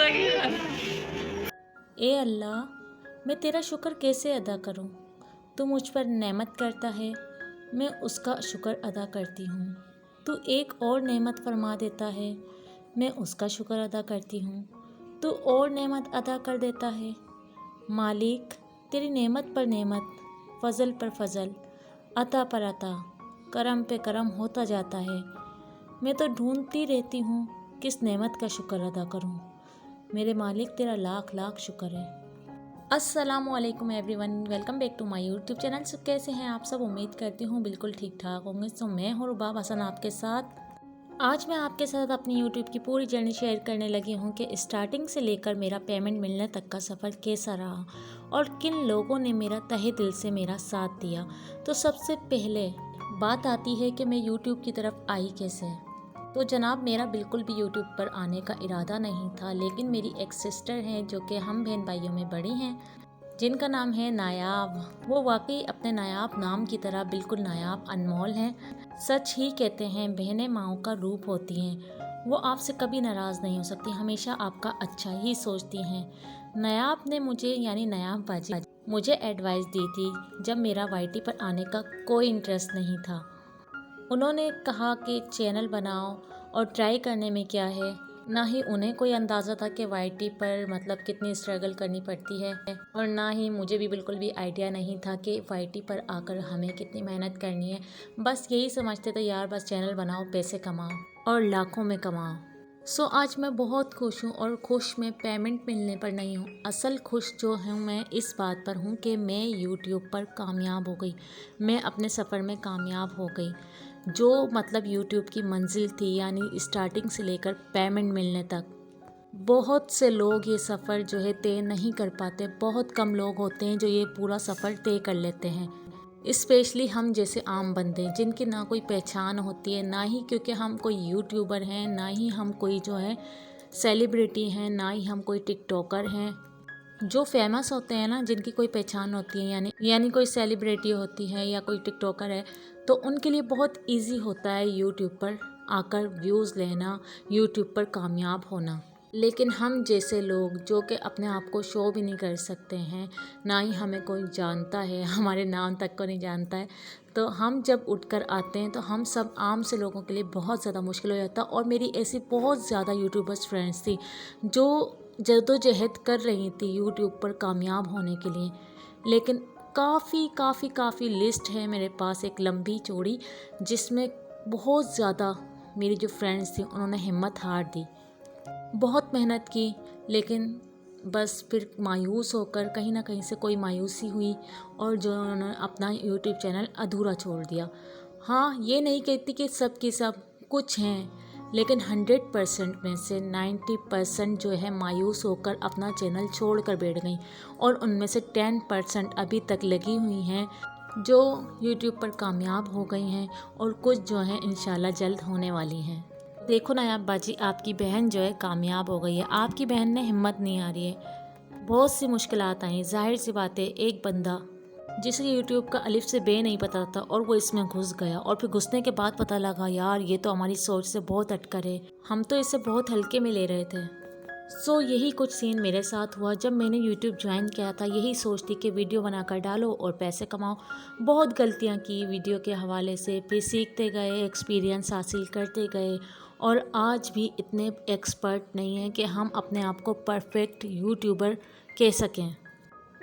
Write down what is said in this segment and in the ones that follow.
ए अल्लाह, मैं तेरा शुक्र कैसे अदा करूं? तू मुझ पर नेमत करता है, मैं उसका शुक्र अदा करती हूँ। तू एक और नेमत फरमा देता है, मैं उसका शुक्र अदा करती हूँ। तू और नेमत अदा कर देता है। मालिक, तेरी नेमत पर नेमत, फ़ज़ल पर फ़ज़ल, अता पर अता, करम पे करम होता जाता है। मैं तो ढूंढती रहती हूँ किस नेमत का शुक्र अदा करूँ। मेरे मालिक, तेरा लाख लाख शुक्र है। अस्सलामुअलैकुम everyone, welcome back to my YouTube channel. सब कैसे हैं आप सब? उम्मीद करती हूँ बिल्कुल ठीक ठाक होंगे। तो मैं हूँ रुबाब हसन आपके साथ। आज मैं आपके साथ अपनी यूट्यूब की पूरी जर्नी शेयर करने लगी हूँ कि स्टार्टिंग से लेकर मेरा पेमेंट मिलने तक का सफ़र कैसा रहा और किन लोगों ने मेरा तहे दिल से मेरा साथ दिया। तो सबसे पहले बात आती है कि मैं यूट्यूब की तरफ आई कैसे। तो जनाब, मेरा बिल्कुल भी यूट्यूब पर आने का इरादा नहीं था, लेकिन मेरी एक सिस्टर हैं जो कि हम बहन भाइयों में बड़ी हैं, जिनका नाम है नायाब। वो वाकई अपने नायाब नाम की तरह बिल्कुल नायाब अनमोल हैं। सच ही कहते हैं, बहनें माओं का रूप होती हैं। वो आपसे कभी नाराज़ नहीं हो सकती, हमेशा आपका अच्छा ही सोचती हैं। नायाब ने मुझे यानी नायाब बाजी मुझे एडवाइस दी थी जब मेरा वाईटी पर आने का कोई इंटरेस्ट नहीं था। उन्होंने कहा कि चैनल बनाओ और ट्राई करने में क्या है। ना ही उन्हें कोई अंदाज़ा था कि वाईटी पर मतलब कितनी स्ट्रगल करनी पड़ती है, और ना ही मुझे भी बिल्कुल भी आइडिया नहीं था कि वाईटी पर आकर हमें कितनी मेहनत करनी है। बस यही समझते थे यार, बस चैनल बनाओ, पैसे कमाओ और लाखों में कमाओ। आज मैं बहुत खुश हूँ, और खुश मैं पेमेंट मिलने पर नहीं हूँ। असल खुश जो हूँ मैं इस बात पर हूँ कि मैं यूट्यूब पर कामयाब हो गई। मैं अपने सफ़र में कामयाब हो गई। जो मतलब यूट्यूब की मंजिल थी, यानी स्टार्टिंग से लेकर पेमेंट मिलने तक, बहुत से लोग ये सफ़र जो है तय नहीं कर पाते। बहुत कम लोग होते हैं जो ये पूरा सफ़र तय कर लेते हैं। स्पेशली हम जैसे आम बंदे, जिनकी ना कोई पहचान होती है, ना ही क्योंकि हम कोई यूट्यूबर हैं, ना ही हम कोई जो है सेलिब्रिटी हैं, ना ही हम कोई टिकटॉकर हैं। जो फेमस होते हैं ना, जिनकी कोई पहचान होती है, यानी कोई सेलिब्रिटी होती है या कोई टिकटॉकर है, तो उनके लिए बहुत इजी होता है यूट्यूब पर आकर व्यूज़ लेना, यूट्यूब पर कामयाब होना। लेकिन हम जैसे लोग जो कि अपने आप को शो भी नहीं कर सकते हैं, ना ही हमें कोई जानता है, हमारे नाम तक को नहीं जानता है, तो हम जब उठकर आते हैं तो हम सब आम से लोगों के लिए बहुत ज़्यादा मुश्किल हो जाता है। और मेरी ऐसी बहुत ज़्यादा यूट्यूबर्स फ्रेंड्स थी जो जद्दोजहद कर रही थी यूट्यूब पर कामयाब होने के लिए। लेकिन काफ़ी लिस्ट है मेरे पास, एक लंबी चौड़ी, जिसमें बहुत ज़्यादा मेरी जो फ्रेंड्स थी उन्होंने हिम्मत हार दी। बहुत मेहनत की, लेकिन बस फिर मायूस होकर कहीं ना कहीं से कोई मायूसी हुई, और जो उन्होंने अपना यूट्यूब चैनल अधूरा छोड़ दिया। हाँ, ये नहीं कहती कि सब की सब, कुछ हैं, लेकिन 100% में से 90% जो है मायूस होकर अपना चैनल छोड़ कर बैठ गई, और उनमें से 10% अभी तक लगी हुई हैं जो यूट्यूब पर कामयाब हो गई हैं, और कुछ जो हैं इंशाल्लाह जल्द होने वाली हैं। देखो नायाब बाजी, आपकी बहन जो है कामयाब हो गई है, आपकी बहन ने हिम्मत नहीं आ रही है। बहुत सी मुश्किलात आई, जाहिर सी बात है। एक बंदा जिसे यूट्यूब का अलिफ से बे नहीं पता था और वो इसमें घुस गया, और फिर घुसने के बाद पता लगा यार ये तो हमारी सोच से बहुत अटकर है, हम तो इसे बहुत हल्के में ले रहे थे। यही कुछ सीन मेरे साथ हुआ जब मैंने यूट्यूब ज्वाइन किया था। यही सोच थी कि वीडियो बनाकर डालो और पैसे कमाओ। बहुत गलतियां की वीडियो के हवाले से, फिर सीखते गए, एक्सपीरियंस हासिल करते गए, और आज भी इतने एक्सपर्ट नहीं हैं कि हम अपने आप को परफेक्ट यूट्यूबर कह सकें।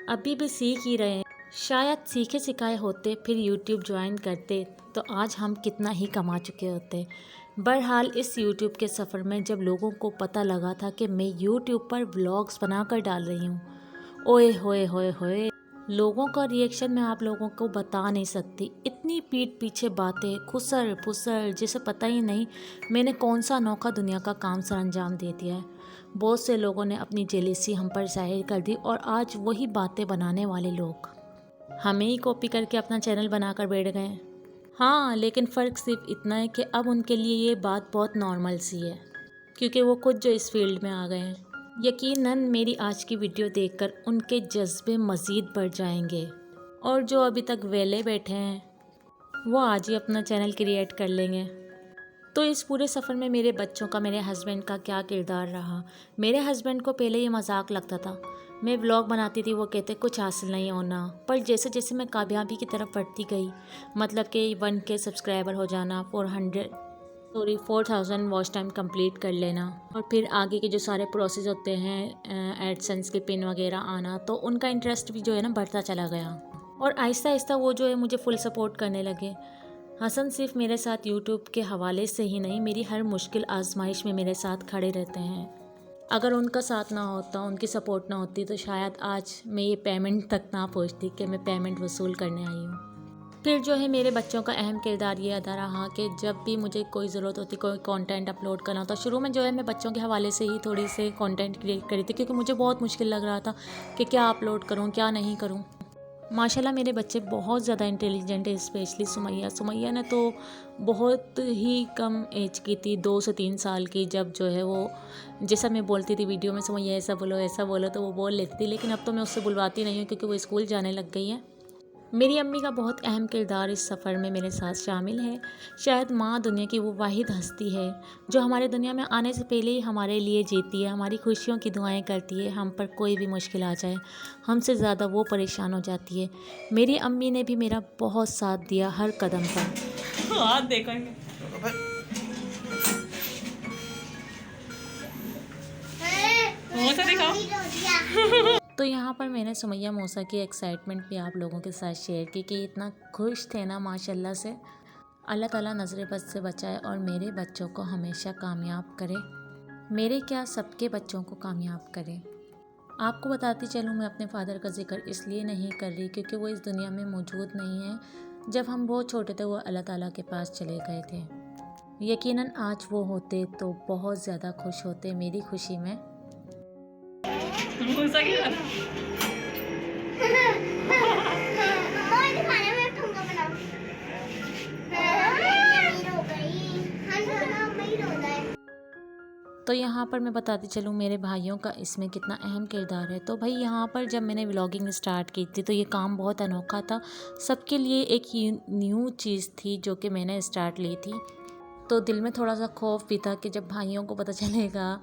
अभी भी सीख ही रहे हैं। शायद सीखे सिखाए होते फिर यूट्यूब ज्वाइन करते तो आज हम कितना ही कमा चुके होते। बहरहाल इस यूट्यूब के सफ़र में जब लोगों को पता लगा था कि मैं यूट्यूब पर व्लॉग्स बनाकर डाल रही हूँ, ओए होए होए होए, लोगों का रिएक्शन मैं आप लोगों को बता नहीं सकती। इतनी पीठ पीछे बातें, खुसर फुसर, जिसे पता ही नहीं मैंने कौन सा अनोखा दुनिया का काम सर अंजाम दे दिया है। बहुत से लोगों ने अपनी जेलिसी हम पर जाहिर कर दी, और आज वही बातें बनाने वाले लोग हमें ही कॉपी करके अपना चैनल बनाकर बैठ गए। हाँ, लेकिन फ़र्क सिर्फ इतना है कि अब उनके लिए ये बात बहुत नॉर्मल सी है, क्योंकि वो खुद जो इस फील्ड में आ गए हैं। यकीनन मेरी आज की वीडियो देखकर उनके जज्बे मज़ीद बढ़ जाएंगे, और जो अभी तक वेले बैठे हैं वो आज ही अपना चैनल क्रिएट कर लेंगे। तो इस पूरे सफ़र में मेरे बच्चों का, मेरे हस्बैंड का क्या किरदार रहा। मेरे हस्बैंड को पहले ये मजाक लगता था, मैं व्लॉग बनाती थी, वो कहते कुछ हासिल नहीं होना। पर जैसे जैसे मैं कामयाबी की तरफ बढ़ती गई, मतलब कि 1K सब्सक्राइबर हो जाना, 4000 वॉच टाइम कंप्लीट कर लेना, और फिर आगे के जो सारे प्रोसेस होते हैं, एडसेंस के पिन वगैरह आना, तो उनका इंटरेस्ट भी जो है ना बढ़ता चला गया। और आहिस्ता आहिस्ता वो जो है मुझे फुल सपोर्ट करने लगे। हसन सिर्फ मेरे साथ यूट्यूब के हवाले से ही नहीं, मेरी हर मुश्किल आजमाइश में मेरे साथ खड़े रहते हैं। अगर उनका साथ ना होता, उनकी सपोर्ट ना होती, तो शायद आज मैं ये पेमेंट तक ना पहुंचती कि मैं पेमेंट वसूल करने आई हूँ। फिर जो है मेरे बच्चों का अहम किरदार ये अदा रहा कि जब भी मुझे कोई ज़रूरत होती, कोई कंटेंट अपलोड करना होता, शुरू में जो है मैं बच्चों के हवाले से ही थोड़ी से कंटेंट क्रिएट करी थी, क्योंकि मुझे बहुत मुश्किल लग रहा था कि क्या अपलोड करूँ, क्या नहीं करूँ। माशाल्लाह मेरे बच्चे बहुत ज़्यादा इंटेलिजेंट है, स्पेशली सुमैया ने तो बहुत ही कम एज की थी, 2 से 3 साल की, जब जो है वो जैसा मैं बोलती थी वीडियो में, सुमैया ऐसा बोलो, तो वो बोल लेती थी। लेकिन अब तो मैं उससे बुलवाती नहीं हूँ, क्योंकि वो स्कूल जाने लग गई है। मेरी अम्मी का बहुत अहम किरदार इस सफ़र में मेरे साथ शामिल है। शायद माँ दुनिया की वो वाहिद हस्ती है जो हमारे दुनिया में आने से पहले ही हमारे लिए जीती है, हमारी खुशियों की दुआएं करती है। हम पर कोई भी मुश्किल आ जाए, हमसे ज़्यादा वो परेशान हो जाती है। मेरी अम्मी ने भी मेरा बहुत साथ दिया हर कदम पर। हाथ देखेंगे तो यहाँ पर मैंने सुमैया मौसा की एक्साइटमेंट भी आप लोगों के साथ शेयर की कि इतना खुश थे ना माशाल्लाह से। अल्लाह ताला नज़र बद से बचाए और मेरे बच्चों को हमेशा कामयाब करे, मेरे क्या सबके बच्चों को कामयाब करे। आपको बताती चलूँ, मैं अपने फ़ादर का जिक्र इसलिए नहीं कर रही क्योंकि वो इस दुनिया में मौजूद नहीं है। जब हम बहुत छोटे थे वो अल्लाह ताला के पास चले गए थे। यकीनन आज वो होते तो बहुत ज़्यादा खुश होते मेरी खुशी में। तो यहाँ पर मैं बताती चलूँ मेरे भाइयों का इसमें कितना अहम किरदार है। तो भाई यहाँ पर जब मैंने व्लॉगिंग स्टार्ट की थी तो ये काम बहुत अनोखा था, सबके लिए एक न्यू चीज़ थी जो कि मैंने स्टार्ट ली थी। तो दिल में थोड़ा सा खौफ भी था कि जब भाइयों को पता चलेगा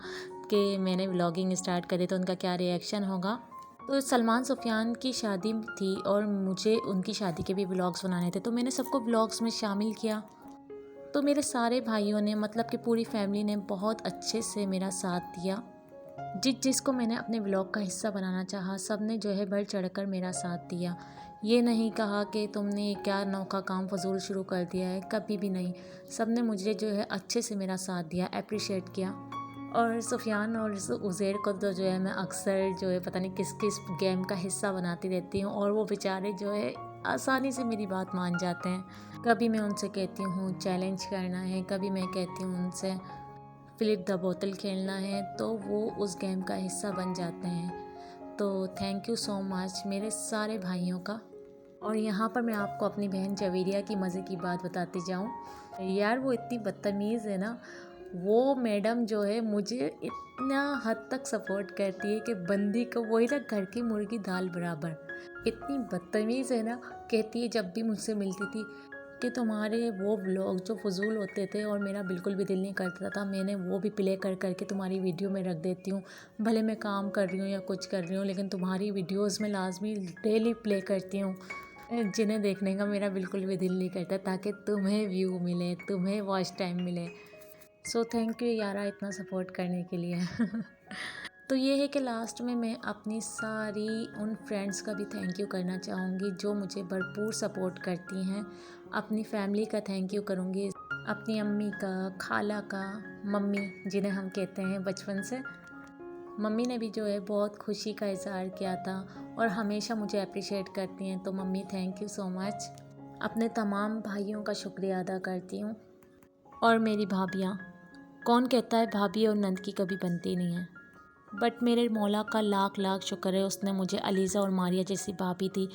कि मैंने व्लॉगिंग स्टार्ट करी तो उनका क्या रिएक्शन होगा। तो सलमान सुफियान की शादी थी और मुझे उनकी शादी के भी व्लॉग्स बनाने थे, तो मैंने सबको व्लॉग्स में शामिल किया। तो मेरे सारे भाइयों ने, मतलब कि पूरी फैमिली ने बहुत अच्छे से मेरा साथ दिया। जिसको मैंने अपने व्लॉग का हिस्सा बनाना चाहा, सब ने जो है बढ़ चढ़कर मेरा साथ दिया। ये नहीं कहा कि तुमने क्या अनोखा काम फजूल शुरू कर दिया है, कभी भी नहीं। सब ने मुझे जो है अच्छे से मेरा साथ दिया, अप्रिशिएट किया। और सुफियान और उज़ैर को तो जो है मैं अक्सर जो है पता नहीं किस किस गेम का हिस्सा बनाती रहती हूँ, और वो बेचारे जो है आसानी से मेरी बात मान जाते हैं। कभी मैं उनसे कहती हूँ चैलेंज करना है, कभी मैं कहती हूँ उनसे फ्लिप द बोतल खेलना है, तो वो उस गेम का हिस्सा बन जाते हैं। तो थैंक यू सो मच मेरे सारे भाइयों का। और यहाँ पर मैं आपको अपनी बहन जवेरिया की मज़े की बात बताती जाऊँ। यार वो इतनी बदतमीज़ है ना, वो मैडम जो है मुझे इतना हद तक सपोर्ट करती है कि बंदी को वही ना घर की मुर्गी दाल बराबर। इतनी बदतमीज़ है ना, कहती है जब भी मुझसे मिलती थी कि तुम्हारे वो व्लॉग जो फजूल होते थे और मेरा बिल्कुल भी दिल नहीं करता था, मैंने वो भी प्ले कर करके तुम्हारी वीडियो में रख देती हूँ। भले मैं काम कर रही हूँ या कुछ कर रही हूँ, लेकिन तुम्हारी वीडियोज़ में लाजमी डेली प्ले करती हूँ, जिन्हें देखने का मेरा बिल्कुल भी दिल नहीं करता, ताकि तुम्हें व्यू मिले, तुम्हें वॉच टाइम मिले। सो थैंक यू यारा इतना सपोर्ट करने के लिए। तो ये है कि लास्ट में मैं अपनी सारी उन फ्रेंड्स का भी थैंक यू करना चाहूँगी जो मुझे भरपूर सपोर्ट करती हैं। अपनी फैमिली का थैंक यू करूँगी, अपनी अम्मी का, खाला का, मम्मी जिन्हें हम कहते हैं बचपन से। मम्मी ने भी जो है बहुत खुशी का इज़हार किया था और हमेशा मुझे अप्रिशिएट करती हैं, तो mummy thank you so much. अपने तमाम भाइयों का शुक्रिया अदा करती हूँ। और मेरी भाभियाँ, कौन कहता है भाभी और नंद की कभी बनती नहीं है, बट मेरे मौला का लाख लाख शुक्र है, उसने मुझे अलीज़ा और मारिया जैसी भाभी दी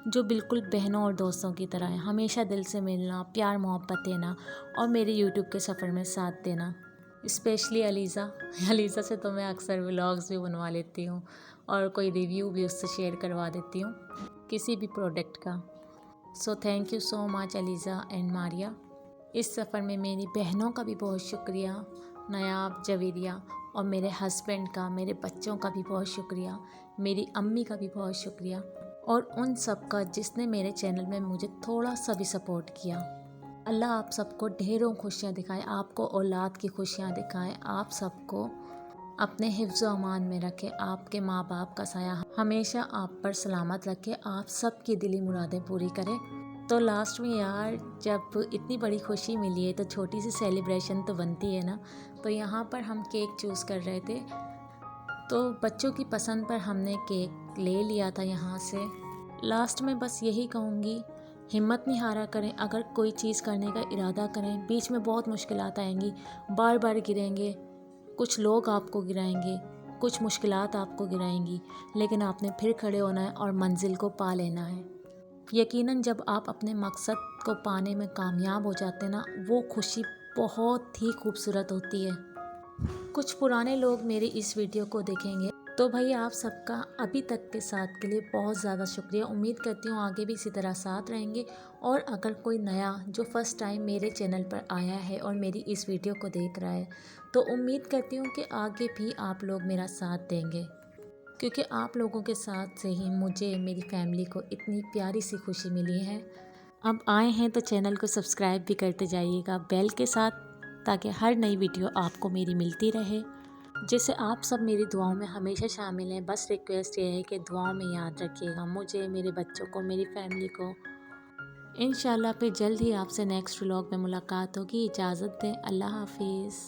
जो बिल्कुल बहनों और दोस्तों की तरह है, हमेशा दिल से मिलना, प्यार मोहब्बत देना और मेरे यूट्यूब के सफ़र में साथ देना। स्पेशली अलीज़ा से तो मैं अक्सर व्लॉग्स भी बनवा लेती हूँ और कोई रिव्यू भी उससे शेयर करवा देती हूँ किसी भी प्रोडक्ट का। So thank you so much Aliza and Maria. इस सफ़र में मेरी बहनों का भी बहुत शुक्रिया, नायाब, जवेरिया, और मेरे हस्बैंड का, मेरे बच्चों का भी बहुत शुक्रिया, मेरी अम्मी का भी बहुत शुक्रिया, और उन सब का जिसने मेरे चैनल में मुझे थोड़ा सा भी सपोर्ट किया। अल्लाह आप सबको ढेरों खुशियाँ दिखाए, आपको औलाद की खुशियाँ दिखाए, आप सबको अपने हिफ्ज़ अमान में रखे, आपके माँ बाप का साया हमेशा आप पर सलामत रखे, आप सबकी दिली मुरादें पूरी करें। तो लास्ट में यार, जब इतनी बड़ी खुशी मिली है तो छोटी सी सेलिब्रेशन तो बनती है ना। तो यहाँ पर हम केक चूज़ कर रहे थे, तो बच्चों की पसंद पर हमने केक ले लिया था यहाँ से। लास्ट में बस यही कहूँगी, हिम्मत नहीं हारा करें। अगर कोई चीज़ करने का इरादा करें, बीच में बहुत मुश्किलात आएंगी, बार बार गिरेंगे, कुछ लोग आपको गिराएंगे, कुछ मुश्किलात आपको गिराएंगी, लेकिन आपने फिर खड़े होना है और मंजिल को पा लेना है। यकीनन जब आप अपने मकसद को पाने में कामयाब हो जाते हैं ना, वो खुशी बहुत ही खूबसूरत होती है। कुछ पुराने लोग मेरी इस वीडियो को देखेंगे, तो भाई आप सबका अभी तक के साथ के लिए बहुत ज़्यादा शुक्रिया। उम्मीद करती हूँ आगे भी इसी तरह साथ रहेंगे। और अगर कोई नया जो फर्स्ट टाइम मेरे चैनल पर आया है और मेरी इस वीडियो को देख रहा है, तो उम्मीद करती हूँ कि आगे भी आप लोग मेरा साथ देंगे, क्योंकि आप लोगों के साथ से ही मुझे, मेरी फैमिली को इतनी प्यारी सी खुशी मिली है। अब आए हैं तो चैनल को सब्सक्राइब भी करते जाइएगा बेल के साथ, ताकि हर नई वीडियो आपको मेरी मिलती रहे। जैसे आप सब मेरी दुआओं में हमेशा शामिल हैं, बस रिक्वेस्ट ये है कि दुआओं में याद रखिएगा मुझे, मेरे बच्चों को, मेरी फैमिली को। इंशाल्लाह फिर जल्द ही आपसे नेक्स्ट व्लॉग में मुलाकात होगी। इजाज़त दें, अल्लाह हाफिज़।